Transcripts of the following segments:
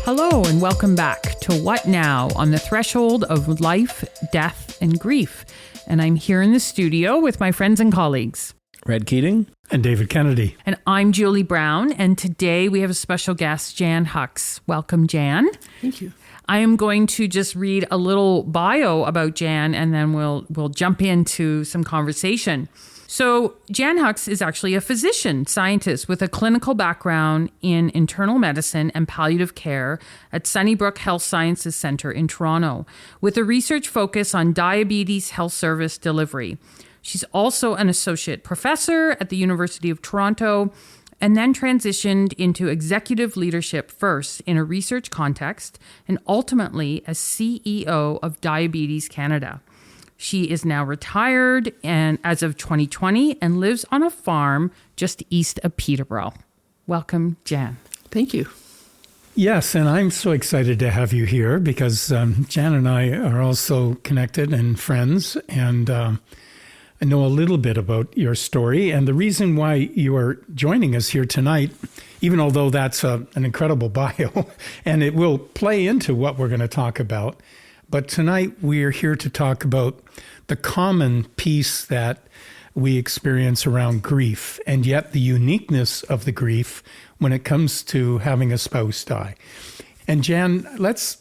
Hello and welcome back to What Now on the threshold of life, death, and grief. And I'm here in the studio with my friends and colleagues. Red Keating. And David Kennedy. And I'm Julie Brown. And today we have a special guest, Jan Hux. Welcome, Jan. Thank you. I am going to just read a little bio about Jan and then we'll jump into some conversation. So Jan Hux is actually a physician scientist with a clinical background in internal medicine and palliative care at Sunnybrook Health Sciences Centre in Toronto, with a research focus on diabetes health service delivery. She's also an associate professor at the University of Toronto and then transitioned into executive leadership first in a research context and ultimately as CEO of Diabetes Canada. She is now retired and as of 2020 and lives on a farm just east of Peterborough. Welcome, Jan. Thank you. Yes, and I'm so excited to have you here because Jan and I are also connected and friends, and I know a little bit about your story. And the reason why you are joining us here tonight, even although that's an incredible bio, and it will play into what we're going to talk about, but tonight we're here to talk about the common piece that we experience around grief, and yet the uniqueness of the grief when it comes to having a spouse die. And Jan, let's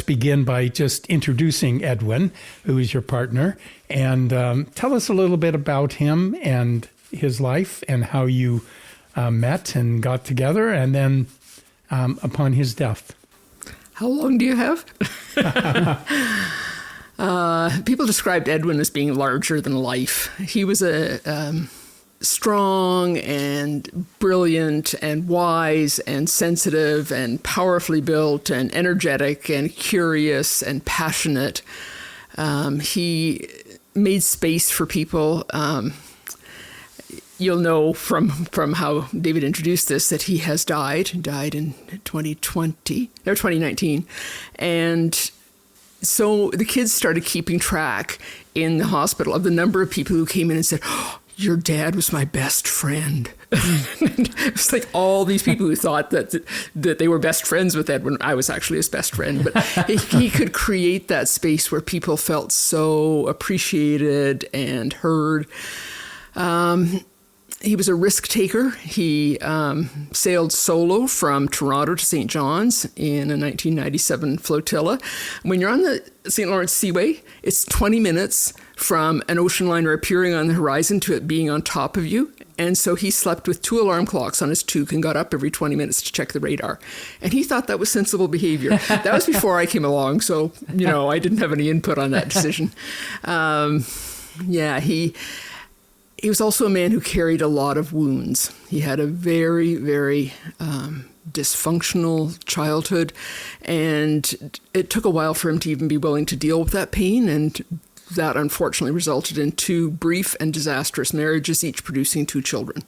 begin by just introducing Edwin, who is your partner, and tell us a little bit about him and his life and how you met and got together, and then upon his death. How long do you have? People described Edwin as being larger than life. He was a strong and brilliant and wise and sensitive and powerfully built and energetic and curious and passionate. He made space for people. You'll know from how David introduced this that he has died in 2019. And so the kids started keeping track in the hospital of the number of people who came in and said, "Oh, your dad was my best friend." It was like all these people who thought that they were best friends with Edwin. I was actually his best friend, but he could create that space where people felt so appreciated and heard. He was a risk taker. He sailed solo from Toronto to St. John's in a 1997 flotilla. When you're on the St. Lawrence Seaway, it's 20 minutes from an ocean liner appearing on the horizon to it being on top of you. And so he slept with 2 alarm clocks on his toque and got up every 20 minutes to check the radar. And he thought that was sensible behavior. That was before I came along, so, I didn't have any input on that decision. He was also a man who carried a lot of wounds. He had a very, very dysfunctional childhood, and it took a while for him to even be willing to deal with that pain, and that unfortunately resulted in 2 brief and disastrous marriages, each producing 2 children.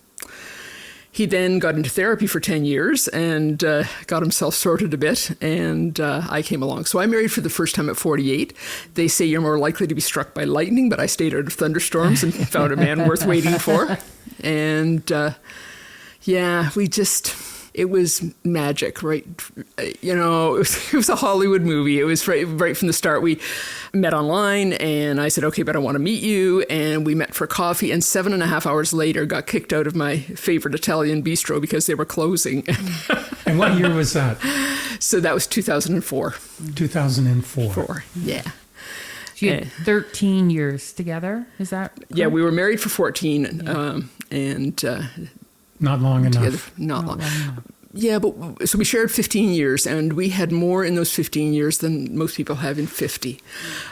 He then got into therapy for 10 years and got himself sorted a bit, and I came along. So I married for the first time at 48. They say you're more likely to be struck by lightning, but I stayed out of thunderstorms and found a man worth waiting for. And it was magic, right? It was a Hollywood movie. It was right from the start. We met online, and I said, "Okay, but I want to meet you." And we met for coffee, and 7.5 hours later got kicked out of my favorite Italian bistro because they were closing. And what year was that? So that was 2004. 2004. Yeah. So you had 13 years together, is that correct? Yeah, we were married for 14, and... Not long enough. Not long enough. Yeah, but so we shared 15 years, and we had more in those 15 years than most people have in 50.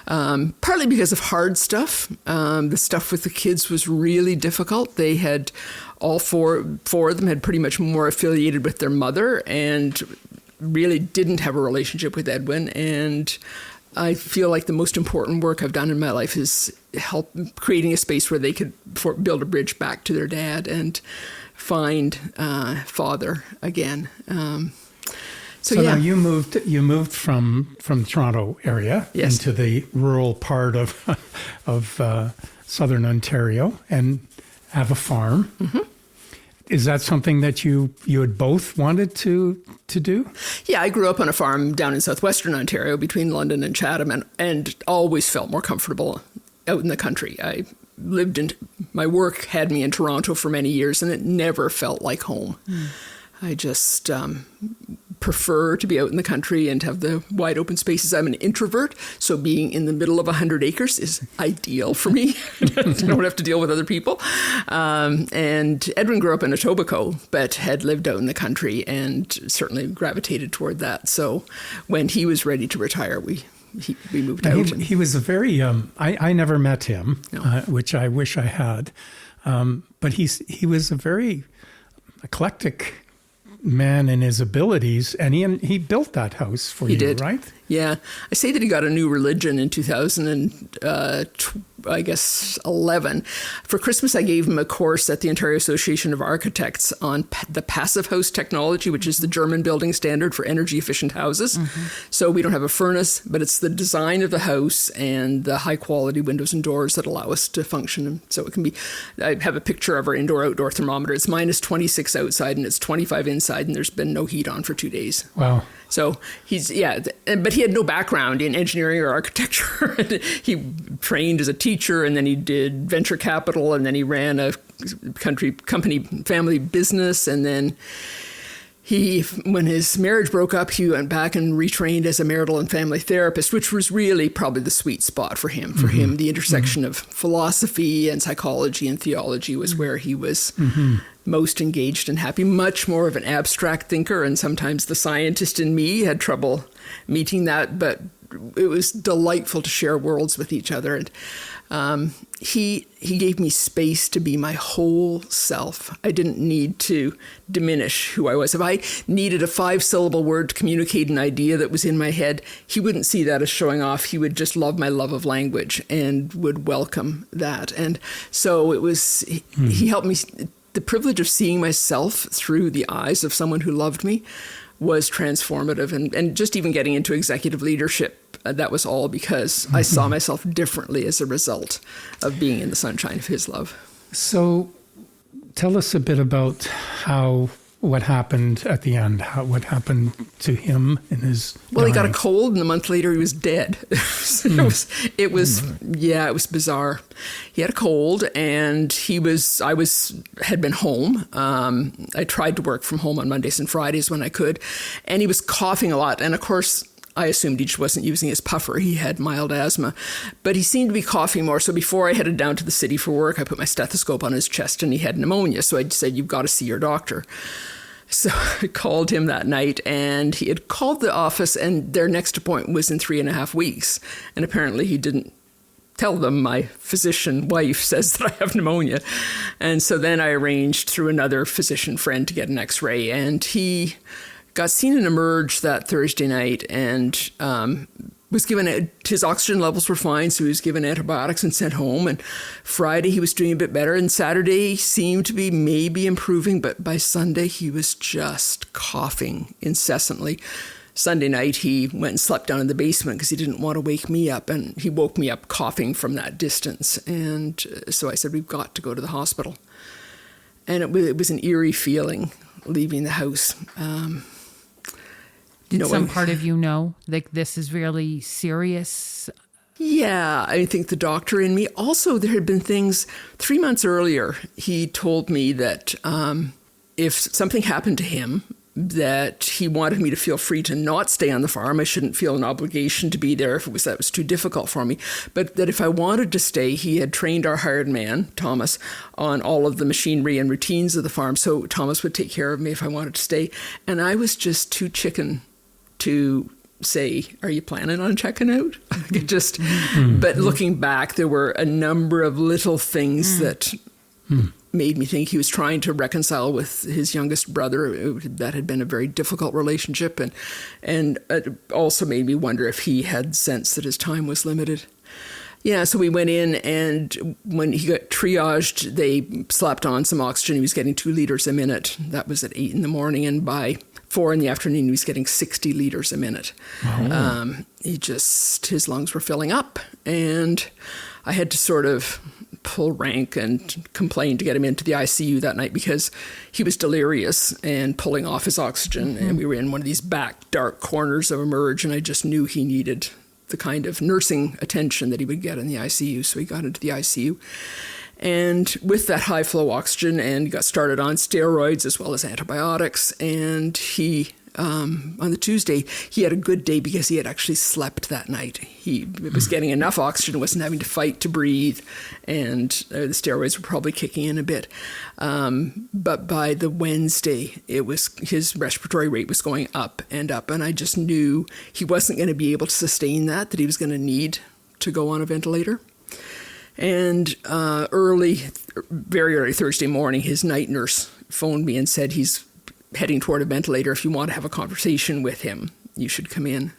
Partly because of hard stuff. The stuff with the kids was really difficult. They had, all four of them had pretty much more affiliated with their mother and really didn't have a relationship with Edwin. And I feel like the most important work I've done in my life is help creating a space where they could build a bridge back to their dad and find father again. So now you moved from the Toronto area into the rural part of southern Ontario and have a farm. Mm-hmm. is that something that you had both wanted to do? Yeah, I grew up on a farm down in southwestern Ontario between London and Chatham, and always felt more comfortable out in the country. My work had me in Toronto for many years, and it never felt like home. I just prefer to be out in the country and have the wide open spaces. I'm an introvert, so being in the middle of 100 acres is ideal for me. I don't have to deal with other people. And Edwin grew up in Etobicoke, but had lived out in the country and certainly gravitated toward that. So when he was ready to retire, we moved out. He was a very, I never met him, No. Which I wish I had. But he was a very eclectic man in his abilities, and he built that house for you, did. right? Yeah. I say that he got a new religion in 2011. For Christmas, I gave him a course at the Ontario Association of Architects on the passive house technology, which is the German building standard for energy efficient houses. So we don't have a furnace, but it's the design of the house and the high quality windows and doors that allow us to function. So it can be, I have a picture of our indoor-outdoor thermometer. It's minus 26 outside and it's 25 inside, and there's been no heat on for 2 days. Wow. So but he had no background in engineering or architecture. He trained as a teacher, and then he did venture capital, and then he ran a company family business, and then when his marriage broke up, he went back and retrained as a marital and family therapist, which was really probably the sweet spot for him. For him, the intersection of philosophy and psychology and theology was where he was most engaged and happy, much more of an abstract thinker. And sometimes the scientist in me had trouble meeting that, but it was delightful to share worlds with each other. And he gave me space to be my whole self. I didn't need to diminish who I was. If I needed a 5-syllable word to communicate an idea that was in my head, he wouldn't see that as showing off. He would just love my love of language and would welcome that. And so it was, he helped me. The privilege of seeing myself through the eyes of someone who loved me was transformative. And just even getting into executive leadership, that was all because I saw myself differently as a result of being in the sunshine of his love. So tell us a bit about what happened at the end, what happened to him in his Well, dying. he got a cold, and a month later he was dead. It was bizarre. He had a cold, and I had been home. I tried to work from home on Mondays and Fridays when I could, and he was coughing a lot. And of course, I assumed he just wasn't using his puffer. He had mild asthma, but he seemed to be coughing more. So before I headed down to the city for work, I put my stethoscope on his chest, and he had pneumonia. So I said, "You've got to see your doctor." So I called him that night, and he had called the office, and their next appointment was in 3.5 weeks. And apparently he didn't tell them my physician wife says that I have pneumonia. And so then I arranged through another physician friend to get an x-ray, and he got seen and emerged that Thursday night, and was given, his oxygen levels were fine, so he was given antibiotics and sent home. And Friday he was doing a bit better, and Saturday seemed to be maybe improving, but by Sunday he was just coughing incessantly. Sunday night he went and slept down in the basement because he didn't want to wake me up, and he woke me up coughing from that distance. And so I said, "We've got to go to the hospital." And it was an eerie feeling leaving the house. Did some part of you know, like, this is really serious? Yeah, I think the doctor in me. Also, there had been things 3 months earlier. He told me that if something happened to him, that he wanted me to feel free to not stay on the farm. I shouldn't feel an obligation to be there if that was too difficult for me. But that if I wanted to stay, he had trained our hired man, Thomas, on all of the machinery and routines of the farm. So Thomas would take care of me if I wanted to stay. And I was just too chicken to say, "Are you planning on checking out?" But looking back, there were a number of little things that made me think he was trying to reconcile with his youngest brother. That had been a very difficult relationship, and it also made me wonder if he had sensed that his time was limited. Yeah, so we went in, and when he got triaged, they slapped on some oxygen. He was getting 2 liters a minute. That was at 8 a.m, and by 4 p.m, he was getting 60 liters a minute. Wow. His lungs were filling up, and I had to sort of pull rank and complain to get him into the ICU that night because he was delirious and pulling off his oxygen. And we were in one of these back dark corners of Emerge, and I just knew he needed the kind of nursing attention that he would get in the ICU. So he got into the ICU. And with that high flow oxygen, and got started on steroids as well as antibiotics. And he, on the Tuesday, he had a good day because he had actually slept that night. He was getting enough oxygen, wasn't having to fight to breathe, and the steroids were probably kicking in a bit. But by the Wednesday, his respiratory rate was going up, and I just knew he wasn't going to be able to sustain that he was going to need to go on a ventilator. And very early Thursday morning, his night nurse phoned me and said he's heading toward a ventilator. If you want to have a conversation with him, you should come in.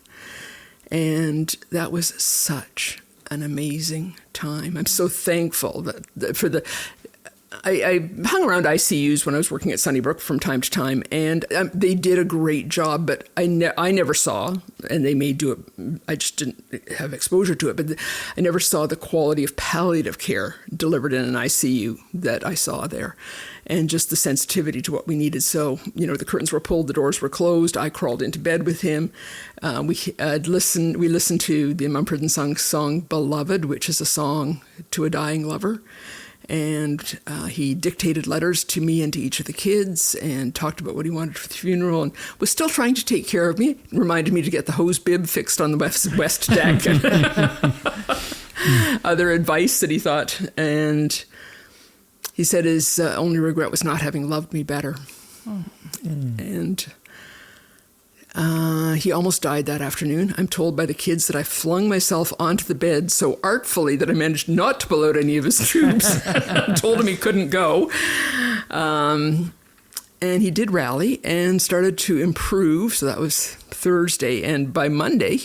And that was such an amazing time. I'm so thankful I hung around ICUs when I was working at Sunnybrook from time to time, and they did a great job, but I never saw, and they may do it, I just didn't have exposure to it, but I never saw the quality of palliative care delivered in an ICU that I saw there, and just the sensitivity to what we needed. So, the curtains were pulled, the doors were closed, I crawled into bed with him. We listened to the Mumford & Sons song Beloved, which is a song to a dying lover. And he dictated letters to me and to each of the kids and talked about what he wanted for the funeral and was still trying to take care of me. Reminded me to get the hose bib fixed on the west deck and other advice that he thought. And he said his only regret was not having loved me better. And he almost died that afternoon. I'm told by the kids that I flung myself onto the bed so artfully that I managed not to pull out any of his tubes. Told him he couldn't go. And he did rally and started to improve. So that was Thursday. And by Monday,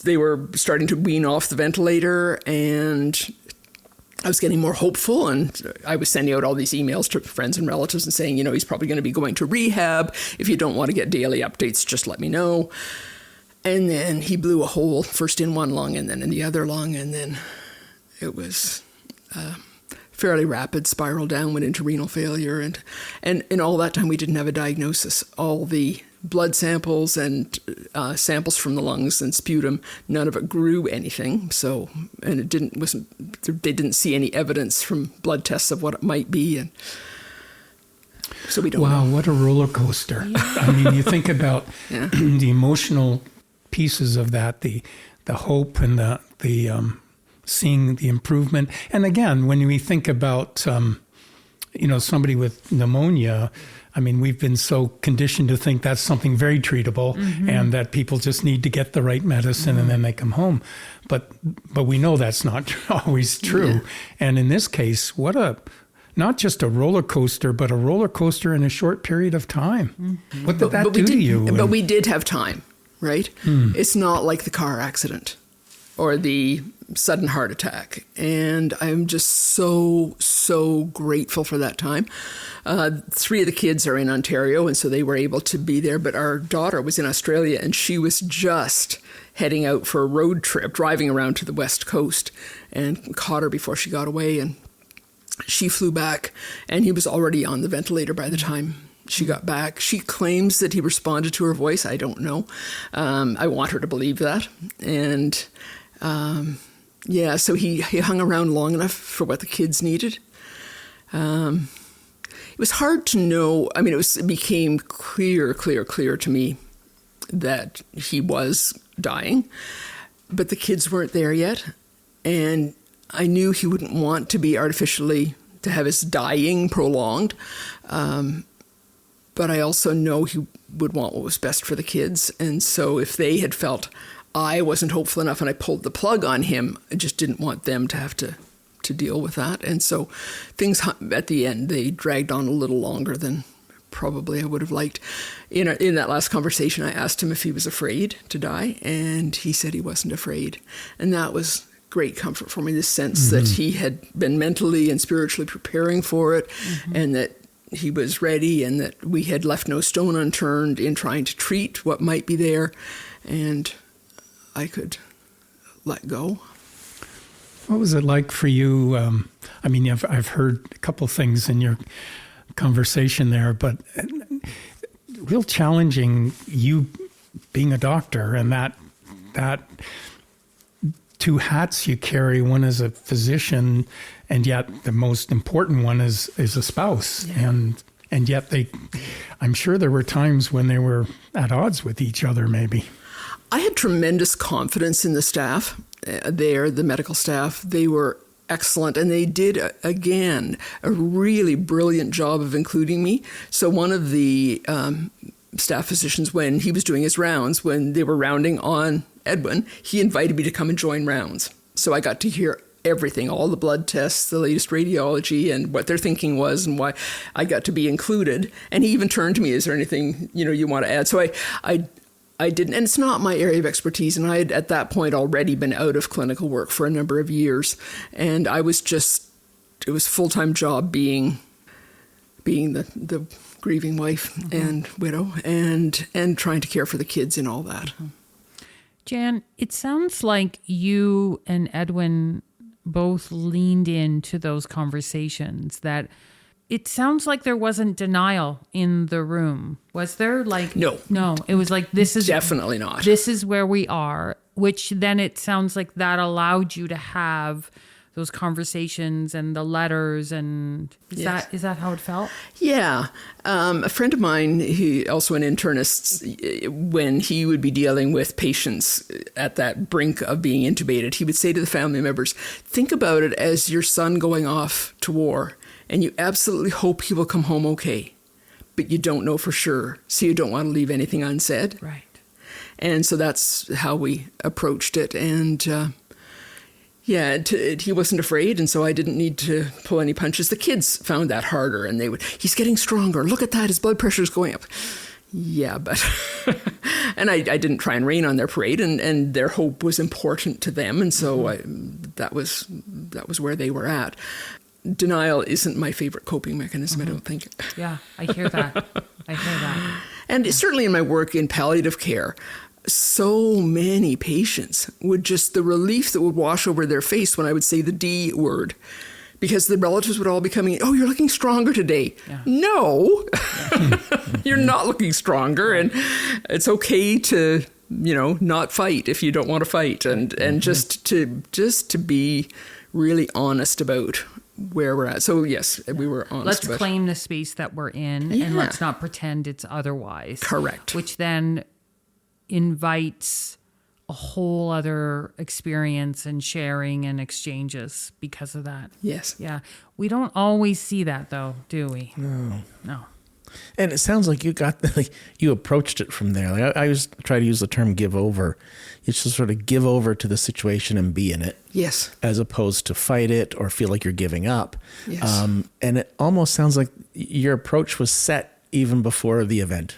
they were starting to wean off the ventilator, and I was getting more hopeful, and I was sending out all these emails to friends and relatives and saying, he's probably going to be going to rehab. If you don't want to get daily updates, just let me know. And then he blew a hole, first in one lung and then in the other lung. And then it was fairly rapid spiral down, went into renal failure. And in all that time, we didn't have a diagnosis. All the blood samples and samples from the lungs and sputum, none of it grew anything. So, and they didn't see any evidence from blood tests of what it might be. And so we don't know. Wow, what a roller coaster. Yeah. I mean, you think about the emotional pieces of that, the hope and the seeing the improvement. And again, when we think about, somebody with pneumonia, I mean, we've been so conditioned to think that's something very treatable, and that people just need to get the right medicine and then they come home. But we know that's not always true. Yeah. And in this case, not just a roller coaster, but a roller coaster in a short period of time. What did that do to you? But we did have time, right? It's not like the car accident or the sudden heart attack. And I'm just so, so grateful for that time. 3 of the kids are in Ontario, and so they were able to be there. But our daughter was in Australia, and she was just heading out for a road trip, driving around to the West Coast, and caught her before she got away. And she flew back, and he was already on the ventilator by the time she got back. She claims that he responded to her voice. I don't know. I want her to believe that. And so he hung around long enough for what the kids needed. It was hard to know. I mean, it became clear to me that he was dying, but the kids weren't there yet. And I knew he wouldn't want to have his dying prolonged. But I also know he would want what was best for the kids. And so if they had felt I wasn't hopeful enough and I pulled the plug on him, I just didn't want them to have to deal with that. And so things at the end, they dragged on a little longer than probably I would have liked. In that last conversation, I asked him if he was afraid to die, and he said he wasn't afraid. And that was great comfort for me, the sense that he had been mentally and spiritually preparing for it, and that he was ready, and that we had left no stone unturned in trying to treat what might be there, and I could let go. What was it like for you? I mean, I've heard a couple things in your conversation there, but real challenging, you being a doctor, and that two hats you carry, one as a physician, and yet the most important one is a spouse. Yeah. And yet I'm sure there were times when they were at odds with each other, maybe. I had tremendous confidence in the staff there, the medical staff. They were excellent, and they did, again, a really brilliant job of including me. So one of the staff physicians, when he was doing his rounds, when they were rounding on Edwin, he invited me to come and join rounds. So I got to hear everything, all the blood tests, the latest radiology, and what their thinking was, and why I got to be included. And he even turned to me, "Is there anything you want to add?" So I didn't, and it's not my area of expertise. And I had at that point already been out of clinical work for a number of years, and it was a full-time job being the grieving wife and widow, and trying to care for the kids and all that. Jan, it sounds like you and Edwin both leaned into those conversations. That it sounds like there wasn't denial in the room. Was there? No. It was like, this is definitely not. This is where we are. Which then it sounds like that allowed you to have those conversations and the letters, and is that how it felt? Yeah. A friend of mine, he also an internist, when he would be dealing with patients at that brink of being intubated, he would say to the family members, think about it as your son going off to war, and you absolutely hope he will come home okay, but you don't know for sure, so you don't want to leave anything unsaid. Right. And so that's how we approached it, and he wasn't afraid, and so I didn't need to pull any punches. The kids found that harder, and he's getting stronger. Look at that, his blood pressure's going up. Yeah, but... and I didn't try and rain on their parade, and their hope was important to them, and so that was where they were at. Denial isn't my favorite coping mechanism, I don't think. Yeah, I hear that. And certainly in my work in palliative care, so many patients the relief that would wash over their face when I would say the D word, because the relatives would all be coming in, "Oh, you're looking stronger today." Yeah. No, you're not looking stronger. And it's okay to, not fight if you don't want to fight, and just to be really honest about where we're at. So yes, we were honest. Let's claim the space that we're in, and let's not pretend it's otherwise. Correct. Which then invites a whole other experience and sharing and exchanges because of that. Yes. Yeah. We don't always see that though, do we? No. And it sounds like you approached it from there. I always try to use the term give over. It's just sort of give over to the situation and be in it. Yes. As opposed to fight it or feel like you're giving up. Yes. And it almost sounds like your approach was set even before the event.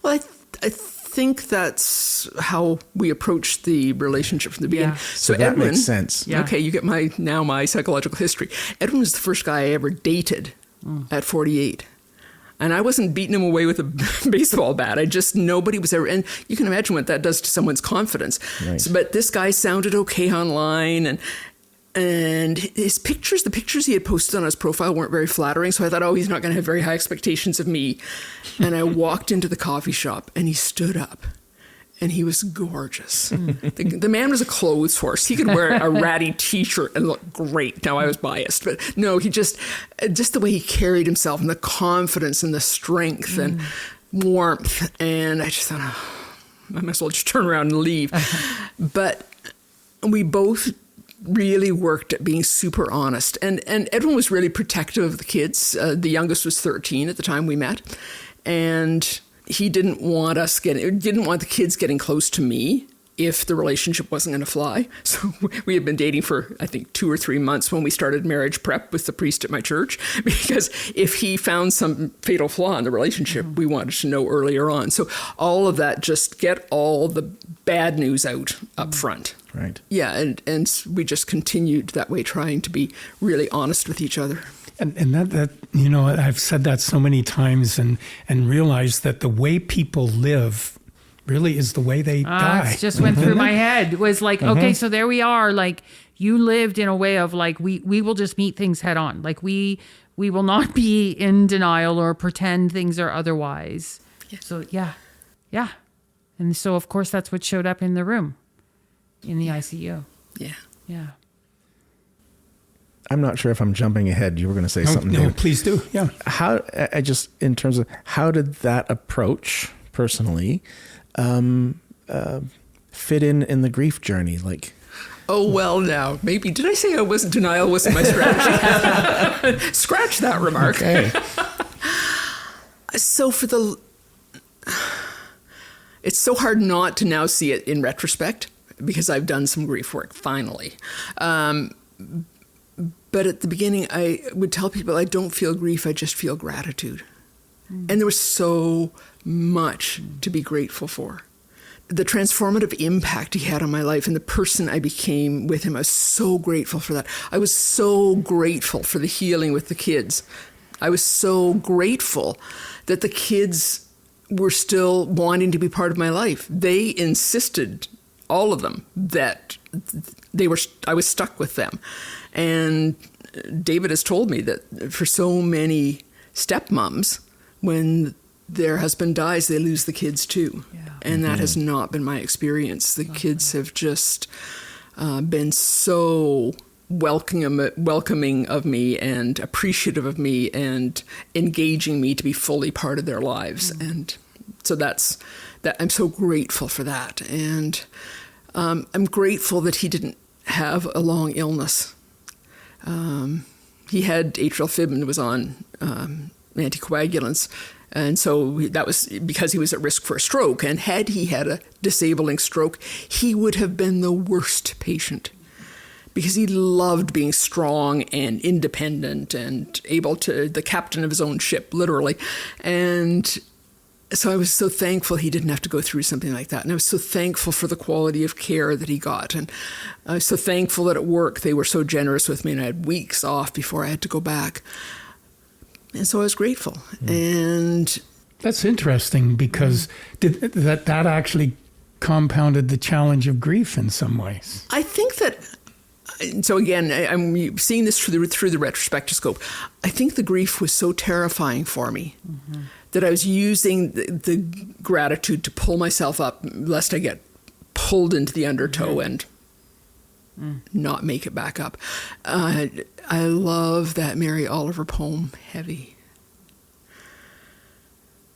Well, I think that's how we approached the relationship from the beginning. Yeah. So that Edwin, makes sense. Yeah. Okay, you get my psychological history. Edwin was the first guy I ever dated at 48. And I wasn't beating him away with a baseball bat. Nobody was ever, and you can imagine what that does to someone's confidence. Right. So, but this guy sounded okay online, and his pictures, the pictures he had posted on his profile weren't very flattering. So I thought, he's not going to have very high expectations of me. And I walked into the coffee shop, and he stood up. And he was gorgeous. The man was a clothes horse. He could wear a ratty T-shirt and look great. Now, I was biased, but no, he just the way he carried himself, and the confidence and the strength and warmth. And I just thought, I might as well just turn around and leave. But we both really worked at being super honest. And Edwin was really protective of the kids. The youngest was 13 at the time we met. And he didn't want the kids getting close to me if the relationship wasn't going to fly. So we had been dating for, I think, 2 or 3 months when we started marriage prep with the priest at my church, because if he found some fatal flaw in the relationship, we wanted to know earlier on. So all of that, just get all the bad news out up front. Right. Yeah, and we just continued that way, trying to be really honest with each other. And that I've said that so many times and realized that the way people live really is the way they die. It just went through my head. It was like, okay, so there we are. Like, you lived in a way of like, we will just meet things head on. Like, we will not be in denial or pretend things are otherwise. Yeah. So, yeah. And so, of course, that's what showed up in the room, in the ICU. Yeah. I'm not sure if I'm jumping ahead. You were going to say something. No, David. please do. Yeah. In terms of how did that approach personally fit in the grief journey? Like, oh, well, now, maybe. Did I say denial wasn't my strategy? Scratch that remark. Okay. So it's so hard not to now see it in retrospect because I've done some grief work, finally. But at the beginning, I would tell people I don't feel grief, I just feel gratitude. And there was so much to be grateful for. The transformative impact he had on my life and the person I became with him, I was so grateful for that. I was so grateful for the healing with the kids. I was so grateful that the kids were still wanting to be part of my life. They insisted, all of them, that I was stuck with them. And David has told me that for so many stepmoms, when their husband dies, they lose the kids too. Yeah. And that has not been my experience. The kids have just been so welcoming of me and appreciative of me and engaging me to be fully part of their lives. And so that I'm so grateful for that. And I'm grateful that he didn't have a long illness. He had atrial fib and was on anticoagulants. And so that was because he was at risk for a stroke. And had he had a disabling stroke, he would have been the worst patient because he loved being strong and independent and the captain of his own ship, literally. And so I was so thankful he didn't have to go through something like that. And I was so thankful for the quality of care that he got. And I was so thankful that at work they were so generous with me and I had weeks off before I had to go back. And so I was grateful. And that's interesting because that actually compounded the challenge of grief in some ways. I think that, so again, I'm seeing this through the retrospectoscope. I think the grief was so terrifying for me that I was using the gratitude to pull myself up lest I get pulled into the undertow and not make it back up. I love that Mary Oliver poem, Heavy.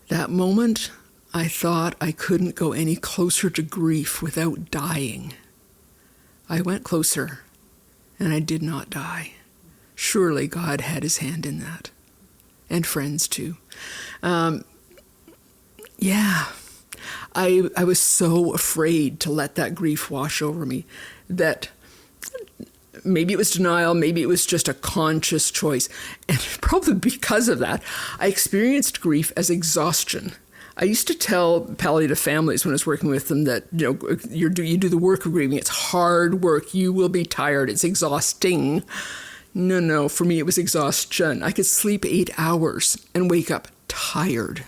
That moment, I thought I couldn't go any closer to grief without dying. I went closer, and I did not die. Surely God had his hand in that, and friends too. I was so afraid to let that grief wash over me that maybe it was denial, maybe it was just a conscious choice. And probably because of that, I experienced grief as exhaustion. I used to tell palliative families when I was working with them that, you do the work of grieving. It's hard work. You will be tired. It's exhausting. No, for me it was exhaustion. I could sleep 8 hours and wake up tired.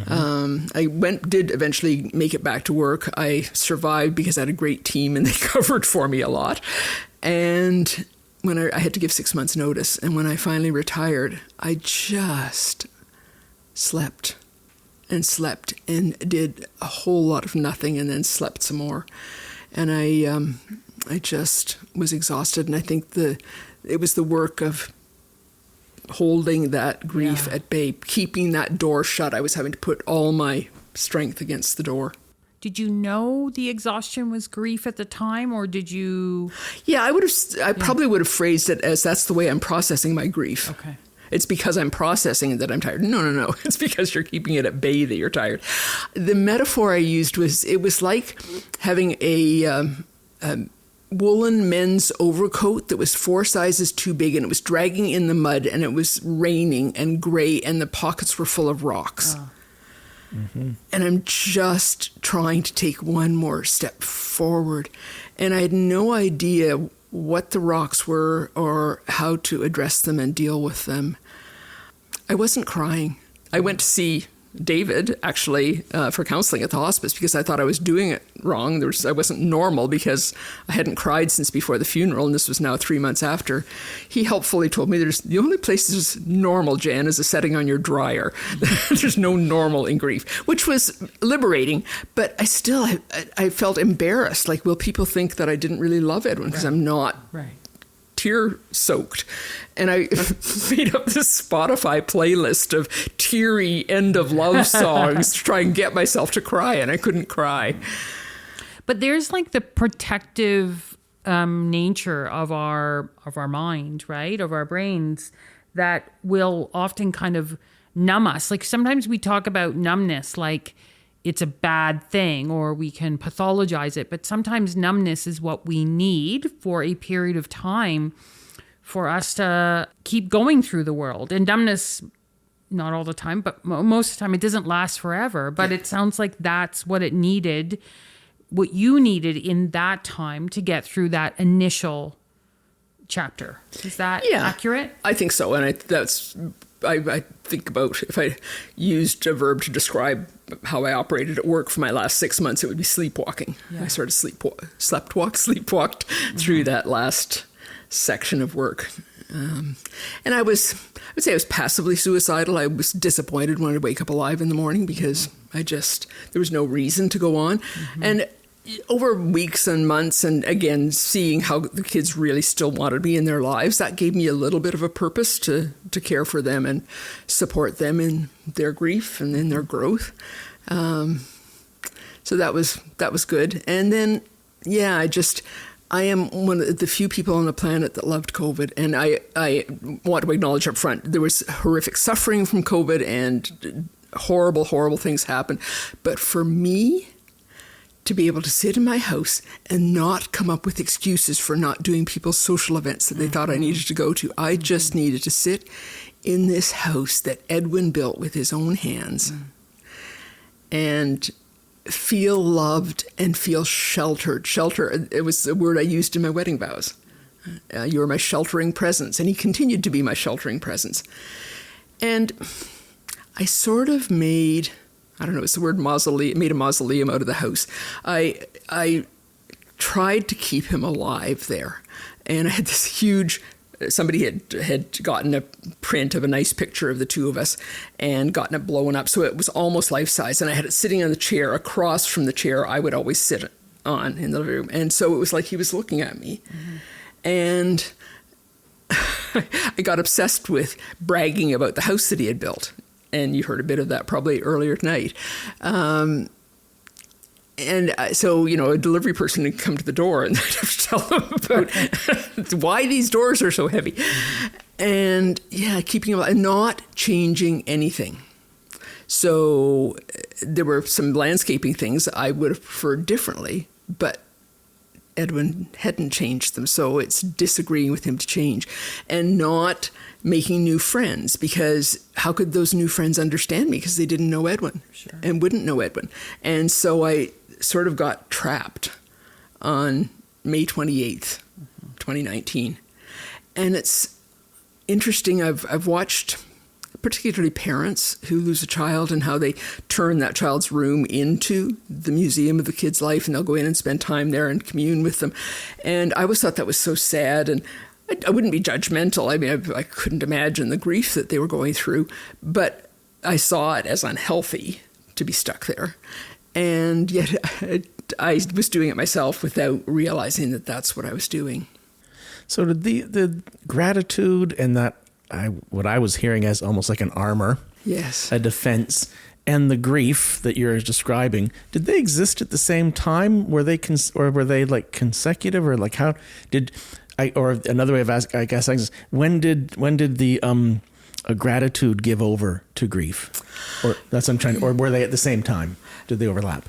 I did eventually make it back to work. I survived because I had a great team and they covered for me a lot. And when I had to give 6 months notice, and when I finally retired, I just slept and did a whole lot of nothing and then slept some more. And I just was exhausted. And I think it was the work of holding that grief at bay, keeping that door shut. I was having to put all my strength against the door. Did you know the exhaustion was grief at the time, or did you? Yeah, I probably would have phrased it as that's the way I'm processing my grief. Okay. It's because I'm processing it that I'm tired. No. It's because you're keeping it at bay that you're tired. The metaphor I used it was like having a woolen men's overcoat that was 4 sizes too big and it was dragging in the mud and it was raining and gray and the pockets were full of rocks. Oh. And I'm just trying to take one more step forward. And I had no idea what the rocks were or how to address them and deal with them. I wasn't crying. I went to see David, actually, for counseling at the hospice because I thought I was doing it wrong. I wasn't normal because I hadn't cried since before the funeral, and this was now 3 months after. He helpfully told me the only place that's normal, Jan, is a setting on your dryer. There's no normal in grief, which was liberating, but I felt embarrassed. Like, will people think that I didn't really love Edwin because I'm not tear-soaked? And I made up this Spotify playlist of teary end-of-love songs to try and get myself to cry, and I couldn't cry. But there's like the protective nature of our mind, right, of our brains, that will often kind of numb us. Like sometimes we talk about numbness like it's a bad thing or we can pathologize it, but sometimes numbness is what we need for a period of time for us to keep going through the world. And numbness, not all the time, but most of the time, it doesn't last forever. But it sounds like that's what it needed, what you needed in that time to get through that initial chapter. Is that accurate? I think so. And I think about if I used a verb to describe how I operated at work for my last 6 months, it would be sleepwalking. Yeah. I sort of sleepwalked through that last section of work. And I would say I was passively suicidal. I was disappointed when I'd wake up alive in the morning because there was no reason to go on. Mm-hmm. And over weeks and months, and again, seeing how the kids really still wanted me in their lives, that gave me a little bit of a purpose to care for them and support them in their grief and in their growth. So that was good. And then, I am one of the few people on the planet that loved COVID. And I want to acknowledge up front, there was horrific suffering from COVID and horrible, horrible things happened. But for me, to be able to sit in my house and not come up with excuses for not doing people's social events that they thought I needed to go to. I just needed to sit in this house that Edwin built with his own hands and feel loved and feel sheltered. Shelter, it was a word I used in my wedding vows. You were my sheltering presence. And he continued to be my sheltering presence. And I sort of made... I don't know, it's the word mausoleum, made a mausoleum out of the house. I tried to keep him alive there. And I had this huge, somebody had gotten a print of a nice picture of the two of us and gotten it blown up. So it was almost life-size. And I had it sitting on the chair across from the chair I would always sit on in the living room. And so it was like he was looking at me. Mm-hmm. And I got obsessed with bragging about the house that he had built. And you heard a bit of that probably earlier tonight. So, a delivery person would come to the door and I'd have to tell them about why these doors are so heavy. And keeping them alive and not changing anything. So there were some landscaping things I would have preferred differently, but Edwin hadn't changed them. So it's disagreeing with him to change and not making new friends, because how could those new friends understand me because they didn't know Edwin and wouldn't know Edwin. And so I sort of got trapped on May 28th, 2019. And it's interesting. I've watched particularly parents who lose a child and how they turn that child's room into the museum of the kid's life, and they'll go in and spend time there and commune with them. And I always thought that was so sad, and I wouldn't be judgmental. I mean, I couldn't imagine the grief that they were going through, but I saw it as unhealthy to be stuck there. And yet I was doing it myself without realizing that that's what I was doing. So did the gratitude and that what I was hearing as almost like an armor, yes, a defense, and the grief that you're describing, did they exist at the same time? Were they like consecutive, or like how did I? Or another way of asking, I guess, when did the gratitude give over to grief, or that's what I'm trying, or were they at the same time? Did they overlap?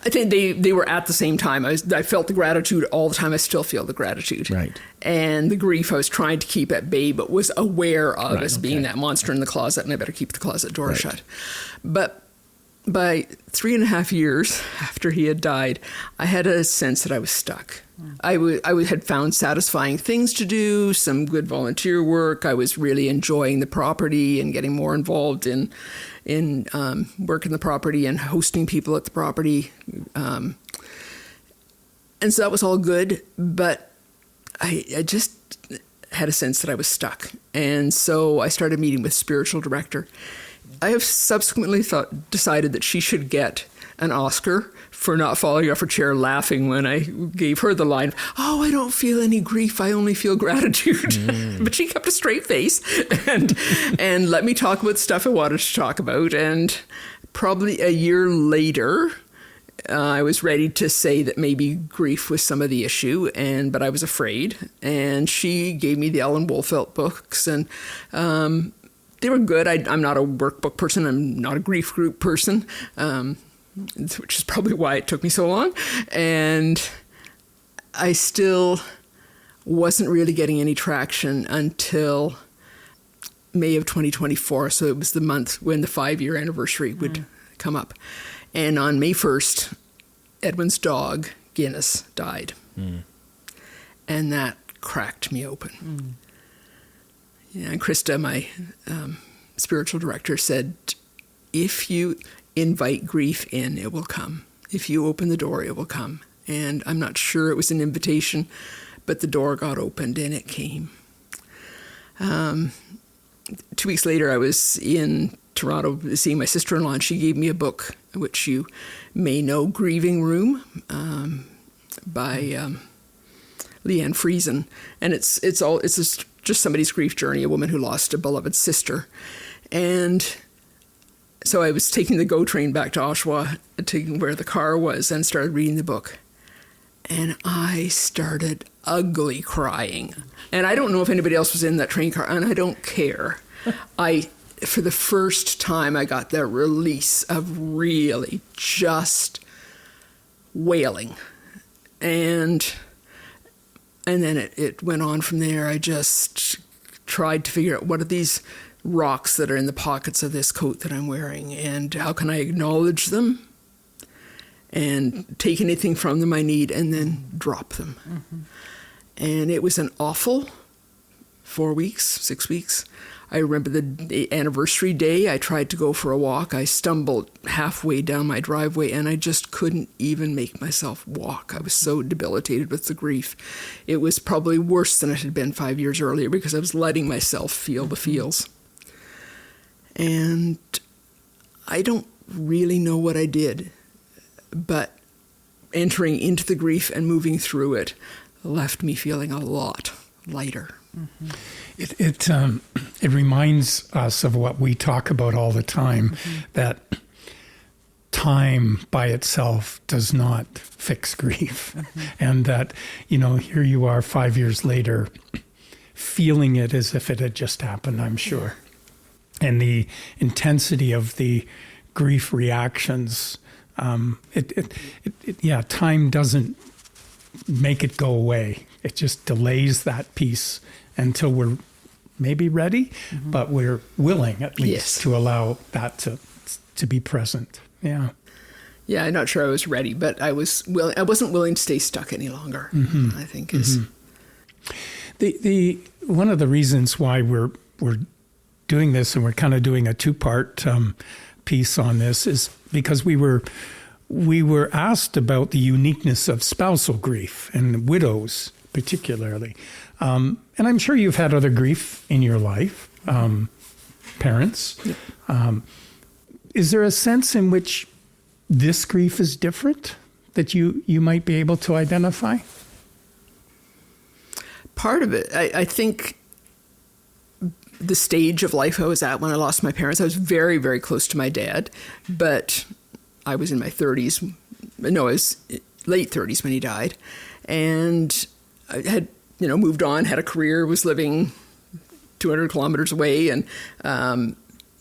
I think they were at the same time. I felt the gratitude all the time. I still feel the gratitude. Right. And the grief I was trying to keep at bay, but was aware of as being that monster in the closet, and I better keep the closet door shut. But by 3.5 years after he had died, I had a sense that I was stuck. I had found satisfying things to do, some good volunteer work. I was really enjoying the property and getting more involved in work in the property and hosting people at the property. And so that was all good, but I just had a sense that I was stuck. And so I started meeting with spiritual director. I have subsequently decided that she should get an Oscar for not falling off her chair laughing when I gave her the line, "Oh, I don't feel any grief, I only feel gratitude." But she kept a straight face and let me talk about stuff I wanted to talk about. And probably a year later, I was ready to say that maybe grief was some of the issue, but I was afraid. And she gave me the Ellen Wolfelt books, and they were good. I'm not a workbook person. I'm not a grief group person, which is probably why it took me so long. And I still wasn't really getting any traction until May of 2024. So it was the month when the 5-year anniversary would come up. And on May 1st, Edwin's dog, Guinness, died. And that cracked me open. Yeah, and Krista, my spiritual director, said, if you invite grief in, it will come. If you open the door, it will come. And I'm not sure it was an invitation, but the door got opened and it came. 2 weeks later, I was in Toronto seeing my sister-in-law, and she gave me a book, which you may know, Grieving Room, by Leanne Friesen. And it's just somebody's grief journey, a woman who lost a beloved sister. And so I was taking the GO train back to Oshawa, to where the car was, and started reading the book. And I started ugly crying. And I don't know if anybody else was in that train car, and I don't care. For the first time, I got that release of really just wailing. And then it went on from there. I just tried to figure out, what are these rocks that are in the pockets of this coat that I'm wearing, and how can I acknowledge them and take anything from them I need and then drop them. And it was an awful 4 weeks, 6 weeks. I remember the anniversary day, I tried to go for a walk. I stumbled halfway down my driveway, and I just couldn't even make myself walk. I was so debilitated with the grief. It was probably worse than it had been 5 years earlier, because I was letting myself feel the feels. And I don't really know what I did, but entering into the grief and moving through it left me feeling a lot lighter. It reminds us of what we talk about all the time, that time by itself does not fix grief. And that, here you are 5 years later, feeling it as if it had just happened, I'm sure. And the intensity of the grief reactions, time doesn't make it go away. It just delays that piece until we're maybe ready, but we're willing at least to allow that to be present. Yeah. Yeah, I'm not sure I was ready, but I wasn't willing to stay stuck any longer, I think is. The one of the reasons why we're doing this, and we're kind of doing a two-part piece on this, is because we were asked about the uniqueness of spousal grief and widows particularly. And I'm sure you've had other grief in your life, parents. Is there a sense in which this grief is different that you might be able to identify? Part of it, I think the stage of life I was at when I lost my parents, I was very, very close to my dad, but I was in my 30s. No, I was late 30s when he died. And I had, moved on, had a career, was living 200 kilometers away. And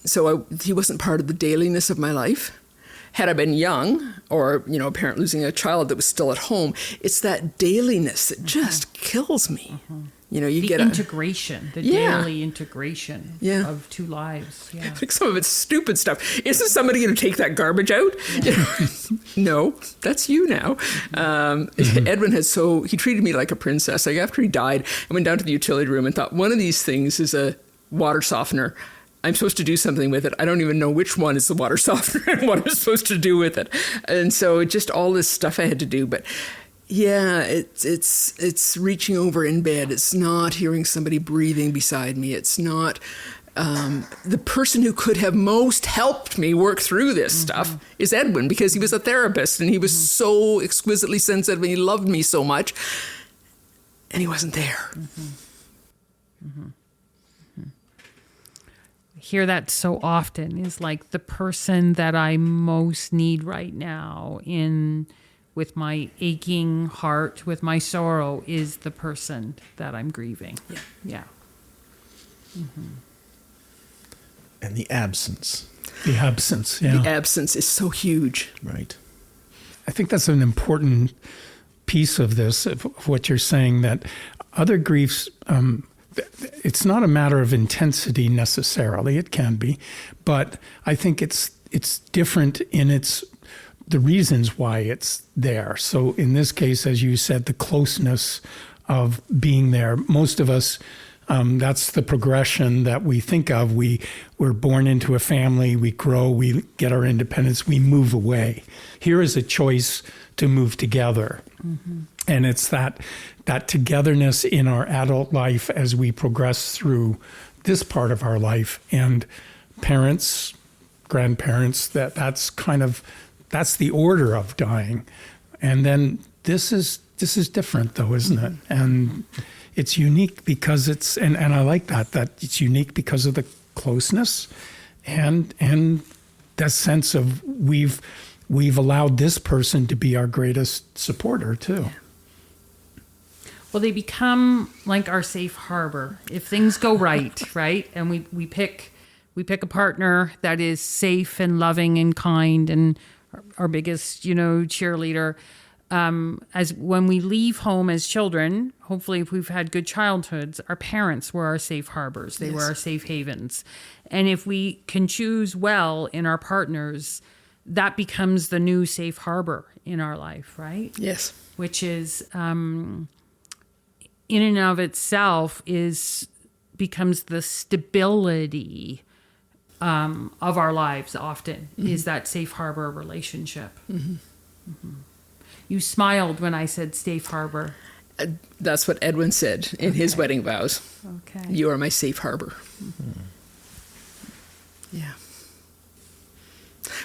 so he wasn't part of the dailiness of my life. Had I been young, or, a parent losing a child that was still at home, it's that dailiness that just kills me. You the get integration, the daily integration of two lives. Yeah. Like some of it's stupid stuff. Isn't somebody going to take that garbage out? Yeah. No, that's you now. Edwin he treated me like a princess. Like after he died, I went down to the utility room and thought, one of these things is a water softener. I'm supposed to do something with it. I don't even know which one is the water softener and what I'm supposed to do with it. And so just all this stuff I had to do. But yeah, it's reaching over in bed. It's not hearing somebody breathing beside me. It's not the person who could have most helped me work through this stuff is Edwin, because he was a therapist and he was so exquisitely sensitive and he loved me so much, and he wasn't there. Hear that so often, is like the person that I most need right now with my aching heart, with my sorrow, is the person that I'm grieving. Yeah. And the absence. The absence, yeah. The absence is so huge. Right. I think that's an important piece of this, of what you're saying, that other griefs, it's not a matter of intensity necessarily. It can be, but I think it's different in the reasons why it's there. So in this case, as you said, the closeness of being there. Most of us, that's the progression that we think of. We're born into a family, we grow, we get our independence, we move away. Here is a choice to move together. And it's that togetherness in our adult life as we progress through this part of our life. And parents, grandparents, that's the order of dying. And then this is different though, isn't it? And it's unique because and I like that it's unique because of the closeness and that sense of we've allowed this person to be our greatest supporter too. Well, they become like our safe harbor if things go right, right? And we pick a partner that is safe and loving and kind and our biggest, cheerleader. As when we leave home as children, hopefully if we've had good childhoods, our parents were our safe harbors. They were our safe havens. And if we can choose well in our partners, that becomes the new safe harbor in our life, right? Yes. Which is, in and of itself, becomes the stability of our lives often, is that safe harbor relationship. You smiled when I said safe harbor. That's what Edwin said in his wedding vows. Okay. You are my safe harbor. Yeah.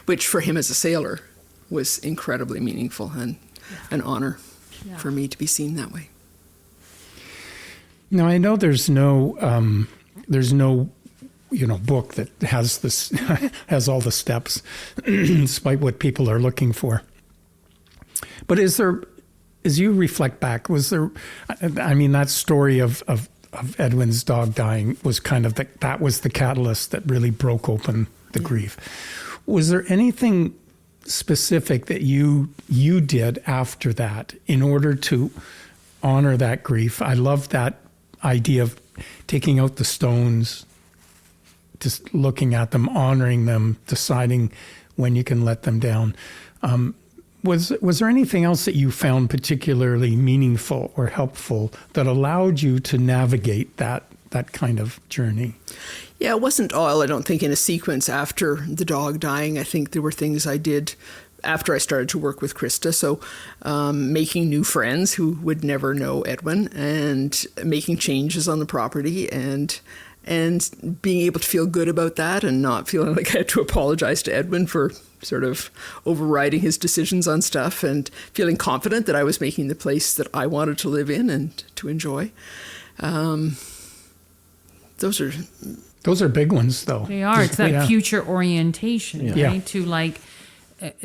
Which for him as a sailor was incredibly meaningful and an honor for me to be seen that way. Now, I know there's no book that has this has all the steps, despite what people are looking for. But is there, as you reflect back, was there? I mean, that story of Edwin's dog dying was kind of that was the catalyst that really broke open the grief. Was there anything specific that you did after that in order to honor that grief? I love that idea of taking out the stones, just looking at them, honoring them, deciding when you can let them down. Was there anything else that you found particularly meaningful or helpful that allowed you to navigate that kind of journey? Yeah, it wasn't all, I don't think, in a sequence after the dog dying. I think there were things I did after I started to work with Krista. So making new friends who would never know Edwin, and making changes on the property, and being able to feel good about that and not feeling like I had to apologize to Edwin for sort of overriding his decisions on stuff, and feeling confident that I was making the place that I wanted to live in and to enjoy. Those are big ones, though. They are. It's that future orientation, right? Yeah. To like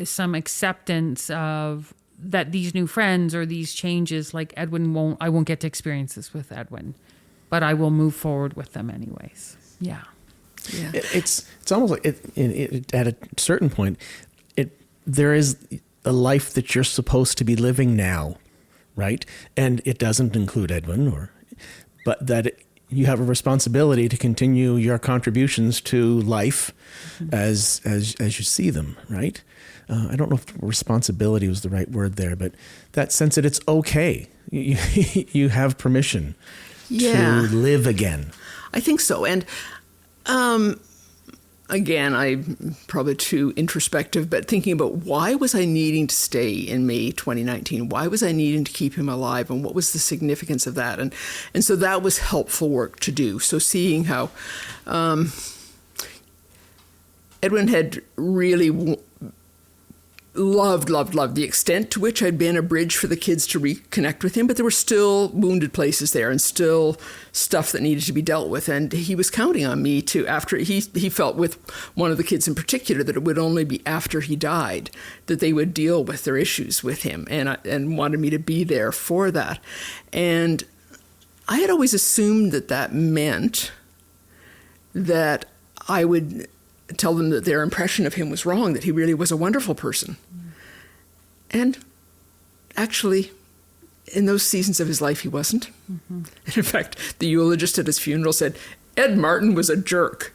some acceptance of that these new friends or these changes, like I won't get to experience this with Edwin, but I will move forward with them anyways. Yeah. Yeah. It's almost like at a certain point, there is a life that you're supposed to be living now, right? And it doesn't include Edwin, but that you have a responsibility to continue your contributions to life as you see them, right? I don't know if responsibility was the right word there, but that sense that it's okay. You have permission to live again. I think so. And again, I'm probably too introspective, but thinking about why was I needing to stay in May 2019? Why was I needing to keep him alive? And what was the significance of that? And so that was helpful work to do. So seeing how Edwin had really loved the extent to which I'd been a bridge for the kids to reconnect with him, but there were still wounded places there and still stuff that needed to be dealt with. And he was counting on me to, after he felt with one of the kids in particular that it would only be after he died that they would deal with their issues with him, and wanted me to be there for that. And I had always assumed that meant that I would tell them that their impression of him was wrong, that he really was a wonderful person. And actually, in those seasons of his life, he wasn't. Mm-hmm. And in fact, the eulogist at his funeral said, Ed Martin was a jerk.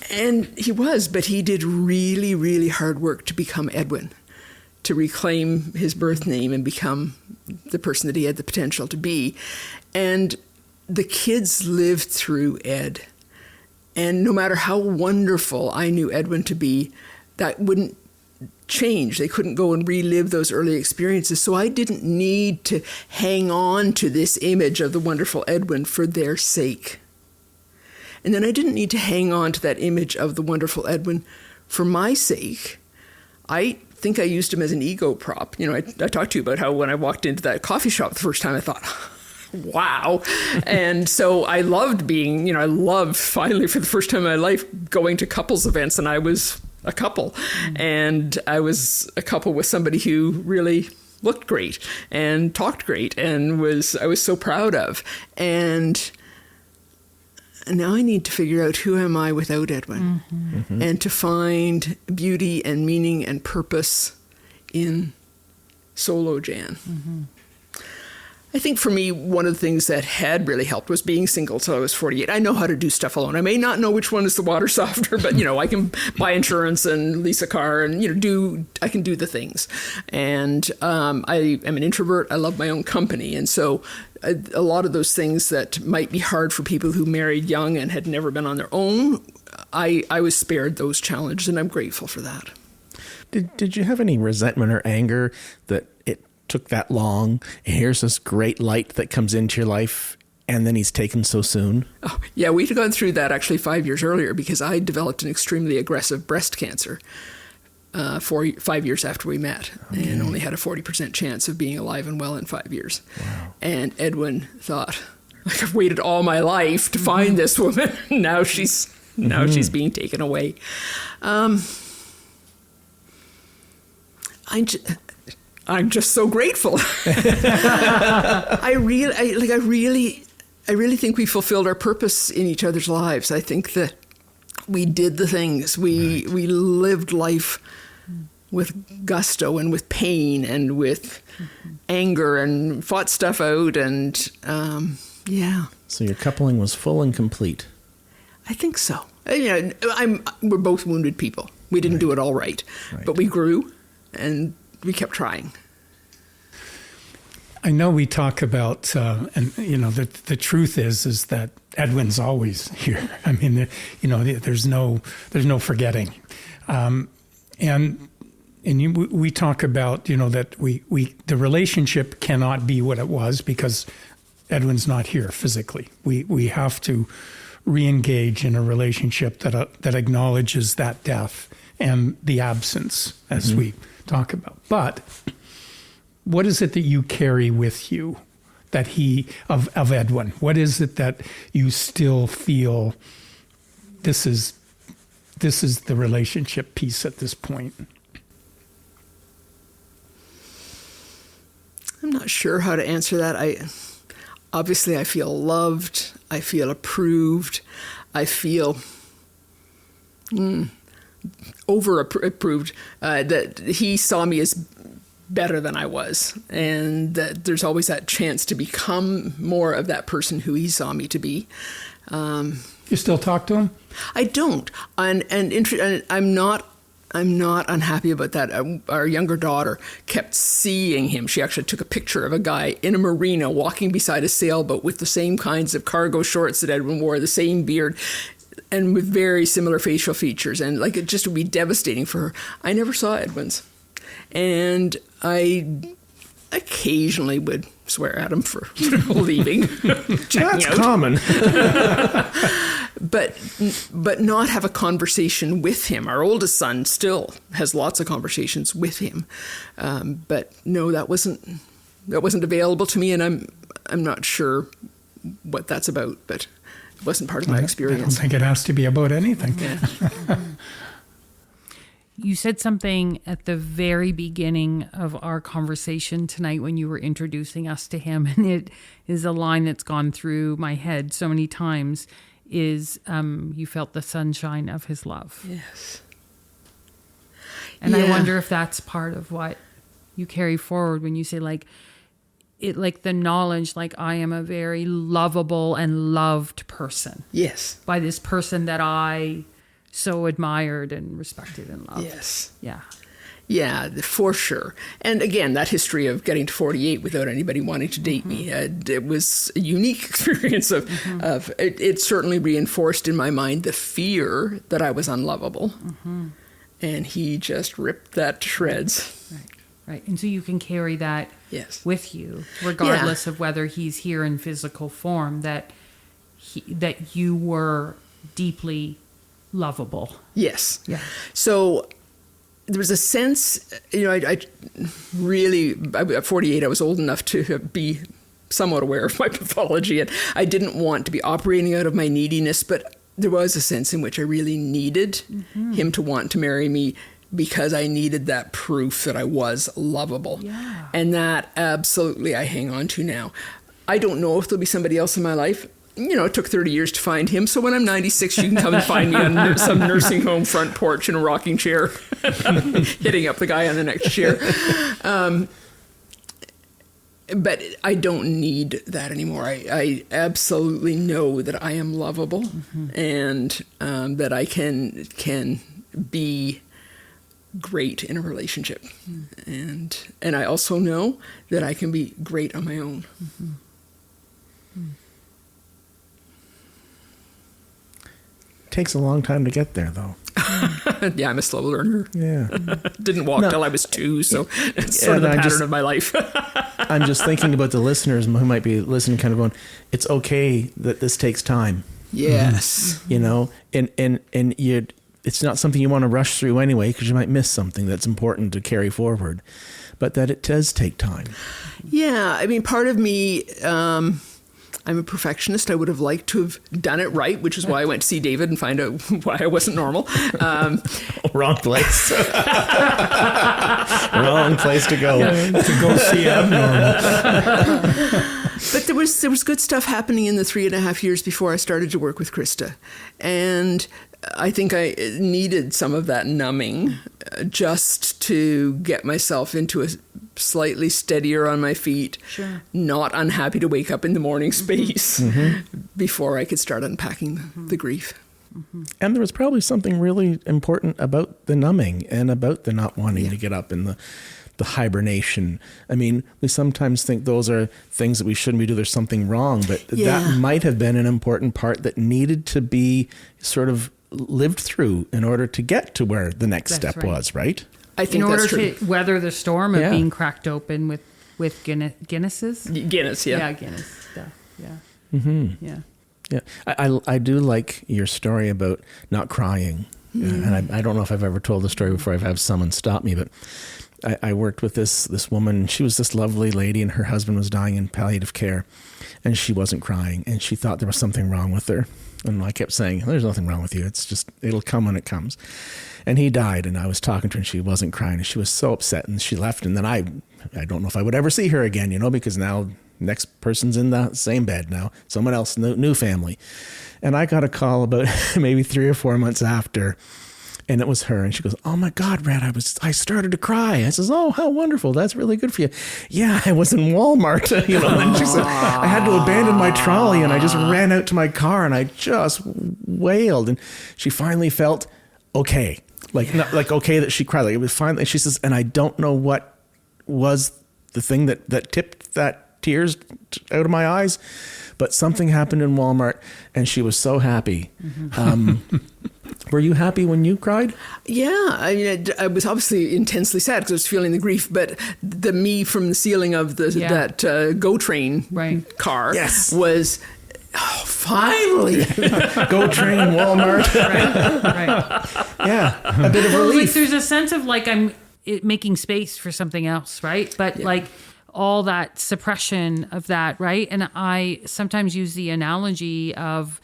And he was, but he did really, really hard work to become Edwin, to reclaim his birth name and become the person that he had the potential to be. And the kids lived through Ed. And no matter how wonderful I knew Edwin to be, that wouldn't change. They couldn't go and relive those early experiences. So I didn't need to hang on to this image of the wonderful Edwin for their sake. And then I didn't need to hang on to that image of the wonderful Edwin for my sake. I think I used him as an ego prop. I talked to you about how when I walked into that coffee shop the first time, I thought, wow. And so I loved I loved finally for the first time in my life going to couples events, and I was a couple. And I was a couple with somebody who really looked great and talked great and I was so proud of. And now I need to figure out who am I without Edwin, and to find beauty and meaning and purpose in solo Jan. I think for me, one of the things that had really helped was being single till I was 48. I know how to do stuff alone. I may not know which one is the water softener, but, I can buy insurance and lease a car and, I can do the things. And I am an introvert. I love my own company. And so a lot of those things that might be hard for people who married young and had never been on their own, I was spared those challenges, and I'm grateful for that. Did you have any resentment or anger that it took that long, and here's this great light that comes into your life, and then he's taken so soon? Oh, yeah, we'd gone through that actually 5 years earlier, because I developed an extremely aggressive breast cancer 5 years after we met, and only had a 40% chance of being alive and well in 5 years. Wow. And Edwin thought, I've waited all my life to find this woman. Now she's being taken away. I'm just so grateful. I really think we fulfilled our purpose in each other's lives. I think that we did the things. We lived life with gusto and with pain and with anger, and fought stuff out, and So your coupling was full and complete. I think so. We're both wounded people. We didn't do it all right, but we grew and we kept trying. I know we talk about, the truth is that Edwin's always here. I mean, there's no forgetting, we talk about, that the relationship cannot be what it was because Edwin's not here physically. We have to re-engage in a relationship that acknowledges that death and the absence, as we talk about. But what is it that you carry with you that of Edwin? What is it that you still feel this is the relationship piece at this point? I'm not sure how to answer that. Obviously I feel loved. I feel approved. I feel over approved, that he saw me as better than I was, and that there's always that chance to become more of that person who he saw me to be. You still talk to him? I don't, and I'm not unhappy about that. Our younger daughter kept seeing him. She actually took a picture of a guy in a marina walking beside a sailboat with the same kinds of cargo shorts that Edwin wore, the same beard, and with very similar facial features. And like, it just would be devastating for her. I never saw Edwin's. And I occasionally would swear at him for leaving. That's common. But not have a conversation with him. Our oldest son still has lots of conversations with him. But no, that wasn't available to me, and I'm not sure what that's about, but it wasn't part of my experience. I don't think it has to be about anything. Yeah. You said something at the very beginning of our conversation tonight when you were introducing us to him, and it is a line that's gone through my head so many times, is you felt the sunshine of his love. Yes. And I wonder if that's part of what you carry forward when you say like the knowledge, like, I am a very lovable and loved person. Yes. By this person that I so admired and respected and loved. Yes. Yeah. Yeah, for sure. And again, that history of getting to 48 without anybody wanting to date me, it was a unique experience of it certainly reinforced in my mind the fear that I was unlovable. And he just ripped that to shreds. Right. And so you can carry that with you, regardless of whether he's here in physical form, that you were deeply lovable. Yes. Yeah. So there was a sense, I really, at 48, I was old enough to be somewhat aware of my pathology, and I didn't want to be operating out of my neediness, but there was a sense in which I really needed him to want to marry me, because I needed that proof that I was lovable. Yeah. And that absolutely I hang on to now. I don't know if there'll be somebody else in my life. It took 30 years to find him. So when I'm 96, you can come and find me on some nursing home front porch in a rocking chair, hitting up the guy on the next chair. But I don't need that anymore. I absolutely know that I am lovable, and that I can be great in a relationship. And I also know that I can be great on my own. Takes a long time to get there, though. Yeah, I'm a slow learner. Yeah. Didn't walk till I was 2, so it's sort of the pattern of my life. I'm just thinking about the listeners who might be listening, kind of going, it's okay that this takes time. Yes. And it's not something you want to rush through anyway, because you might miss something that's important to carry forward, but that it does take time. Yeah, I mean, part of me, I'm a perfectionist. I would have liked to have done it right, which is why I went to see David and find out why I wasn't normal. Wrong place. Wrong place to go. To go see abnormal. But there was good stuff happening in the 3.5 years before I started to work with Krista. And I think I needed some of that numbing just to get myself into a slightly steadier on my feet, not unhappy to wake up in the morning space before I could start unpacking the grief. And there was probably something really important about the numbing and about the not wanting to get up in the hibernation. I mean, we sometimes think those are things that we shouldn't be doing. There's something wrong, but that might have been an important part that needed to be sort of lived through in order to get to where the next step was, right? I think in order that's true. to weather the storm of being cracked open with Guinnesses. Guinness, Yeah, Guinness stuff. Yeah. Yeah. I do like your story about not crying. And I don't know if I've ever told the story before. I've had someone stop me, but I worked with this woman. She was this lovely lady, and her husband was dying in palliative care, and she wasn't crying, and she thought there was something wrong with her. And I kept saying, there's nothing wrong with you. It's just, it'll come when it comes. And he died, and I was talking to her, and she wasn't crying, and she was so upset, and she left. And then I don't know if I would ever see her again, because now next person's in the same bed now, someone else, new family. And I got a call about maybe 3 or 4 months after And it was her. And she goes, "Oh my God, Brad, I started to cry." I says, "Oh, how wonderful. That's really good for you." "Yeah, I was in Walmart." And she said, "I had to abandon my trolley and I just ran out to my car and I just wailed." And she finally felt okay. Not like okay that she cried. Like it was finally, she says, "And I don't know what was the thing that tipped that tears out of my eyes, but something happened in Walmart and she was so happy." Were you happy when you cried? Yeah, I was obviously intensely sad because I was feeling the grief, but the me from the ceiling of that GO train car was, "Oh, finally." GO train, Walmart. Right. Yeah, a bit of relief. Like there's a sense of like I'm making space for something else, right? But like all that suppression of that, right? And I sometimes use the analogy of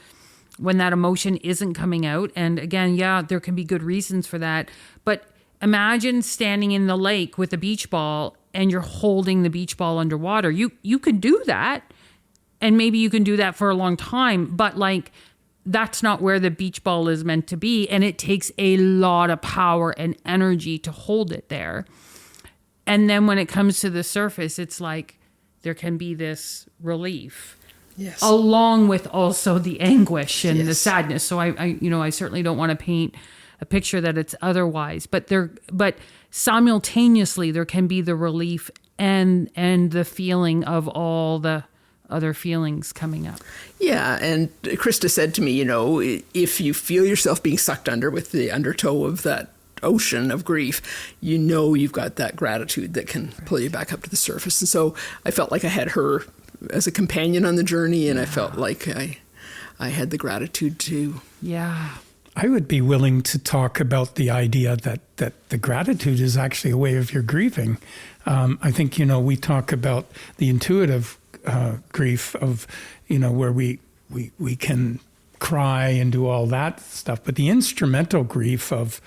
when that emotion isn't coming out. And again, there can be good reasons for that. But imagine standing in the lake with a beach ball and you're holding the beach ball underwater. You could do that. And maybe you can do that for a long time. But like, that's not where the beach ball is meant to be. And it takes a lot of power and energy to hold it there. And then when it comes to the surface, it's like there can be this relief. Yes. Along with also the anguish and the sadness. So I certainly don't want to paint a picture that it's otherwise, but simultaneously there can be the relief and the feeling of all the other feelings coming up. Yeah, and Krista said to me, if you feel yourself being sucked under with the undertow of that ocean of grief, you've got that gratitude that can pull you back up to the surface. And so I felt like I had her as a companion on the journey, and I felt like I had the gratitude too. Yeah. I would be willing to talk about the idea that the gratitude is actually a way of your grieving. I think, we talk about the intuitive grief of, where we can cry and do all that stuff, but the instrumental grief of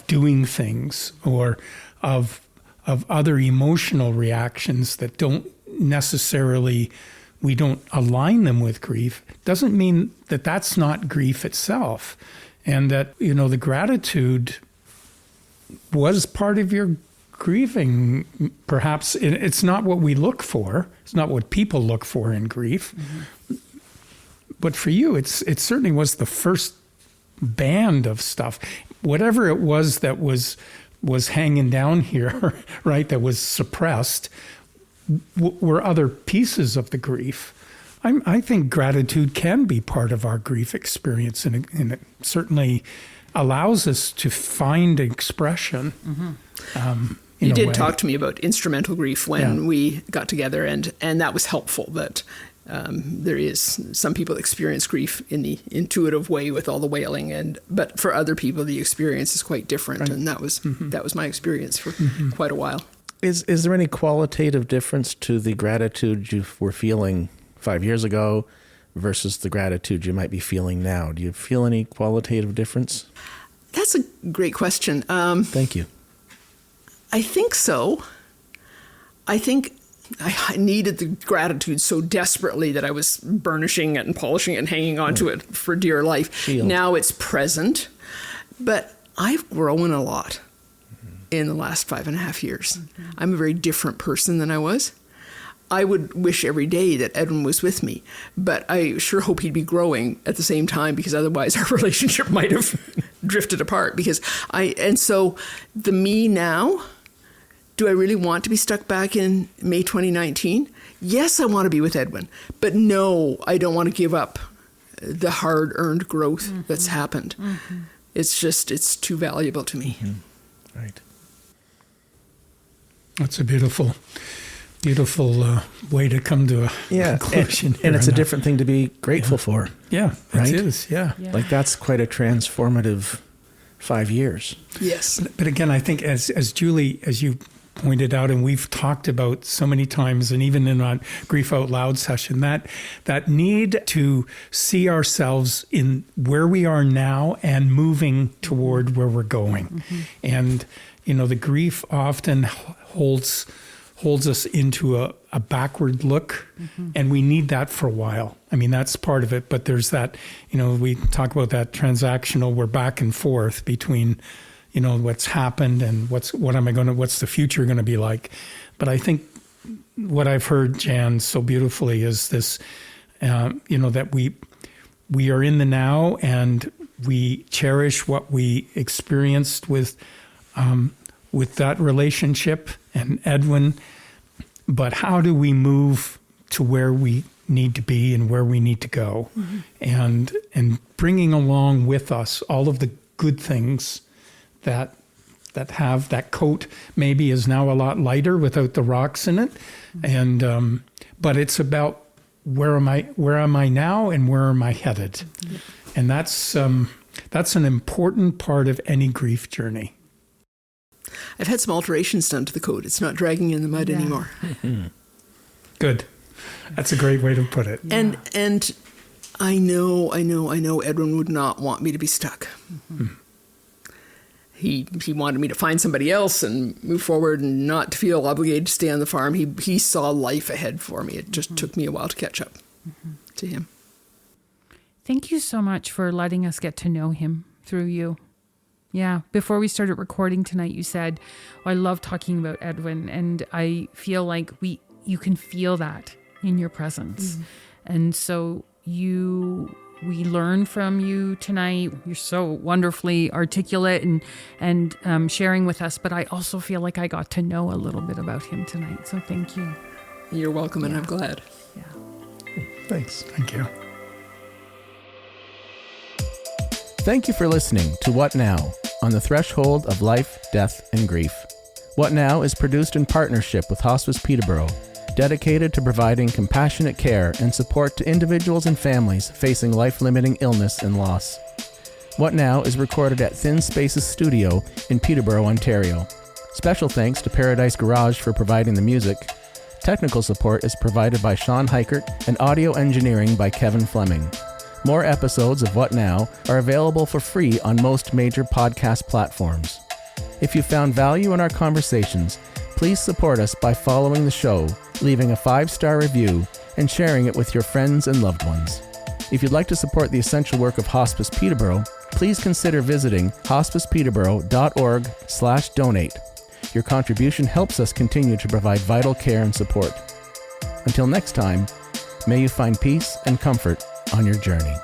doing things or of other emotional reactions that don't necessarily, we don't align them with grief, doesn't mean that that's not grief itself. And that, the gratitude was part of your grieving. Perhaps it's not what we look for. It's not what people look for in grief. Mm-hmm. But for you, it certainly was the first band of stuff. Whatever it was that was hanging down here, right, that was suppressed, were other pieces of the grief. I think gratitude can be part of our grief experience, and it certainly allows us to find expression. Mm-hmm. You did talk to me about instrumental grief when we got together, and that was helpful. That there is some people experience grief in the intuitive way with all the wailing, but for other people the experience is quite different, right. And that was my experience for quite a while. Is there any qualitative difference to the gratitude you were feeling 5 years ago versus the gratitude you might be feeling now? Do you feel any qualitative difference? That's a great question. Thank you. I think so. I think I needed the gratitude so desperately that I was burnishing it and polishing it and hanging on to it for dear life. Shield. Now it's present, but I've grown a lot in the last 5.5 years. Mm-hmm. I'm a very different person than I was. I would wish every day that Edwin was with me, but I sure hope he'd be growing at the same time, because otherwise our relationship might have drifted apart. And so the me now, do I really want to be stuck back in May 2019? Yes, I want to be with Edwin, but no, I don't want to give up the hard-earned growth that's happened. Mm-hmm. It's too valuable to me. Mm-hmm. Right. That's a beautiful way to come to a conclusion. And it's a different thing to be grateful for. Yeah, right? It is, yeah. Like that's quite a transformative 5 years. Yes. But again, I think as Julie, as you pointed out, and we've talked about so many times, and even in our Grief Out Loud session, that need to see ourselves in where we are now and moving toward where we're going. Mm-hmm. And, the grief often holds holds us into a backward look, and we need that for a while. I mean, that's part of it, but there's that, we talk about that transactional, we're back and forth between, what's happened and what's the future going to be like. But I think what I've heard, Jan, so beautifully is this, that we are in the now and we cherish what we experienced with that relationship and Edwin, but how do we move to where we need to be and where we need to go, and bringing along with us all of the good things that have that coat maybe is now a lot lighter without the rocks in it, and but it's about where am I now and where am I headed, and that's an important part of any grief journey. I've had some alterations done to the coat. It's not dragging in the mud anymore. Good. That's a great way to put it. Yeah. And I know Edwin would not want me to be stuck. He wanted me to find somebody else and move forward and not to feel obligated to stay on the farm. He saw life ahead for me. It just took me a while to catch up to him. Thank you so much for letting us get to know him through you. Yeah, before we started recording tonight, you said, I love talking about Edwin, and I feel like you can feel that in your presence. And so we learn from you tonight. You're so wonderfully articulate and sharing with us, but I also feel like I got to know a little bit about him tonight. So thank you. You're welcome, and I'm glad. Yeah. Thanks. Thank you. Thank you for listening to What Now? On the threshold of life, death, and grief. What Now is produced in partnership with Hospice Peterborough, dedicated to providing compassionate care and support to individuals and families facing life-limiting illness and loss. What Now is recorded at Thin Spaces Studio in Peterborough, Ontario. Special thanks to Paradise Garage for providing the music. Technical support is provided by Sean Heichert and audio engineering by Kevin Fleming. More episodes of What Now are available for free on most major podcast platforms. If you found value in our conversations, please support us by following the show, leaving a 5-star review, and sharing it with your friends and loved ones. If you'd like to support the essential work of Hospice Peterborough, please consider visiting hospicepeterborough.org/donate. Your contribution helps us continue to provide vital care and support. Until next time, may you find peace and comfort on your journey.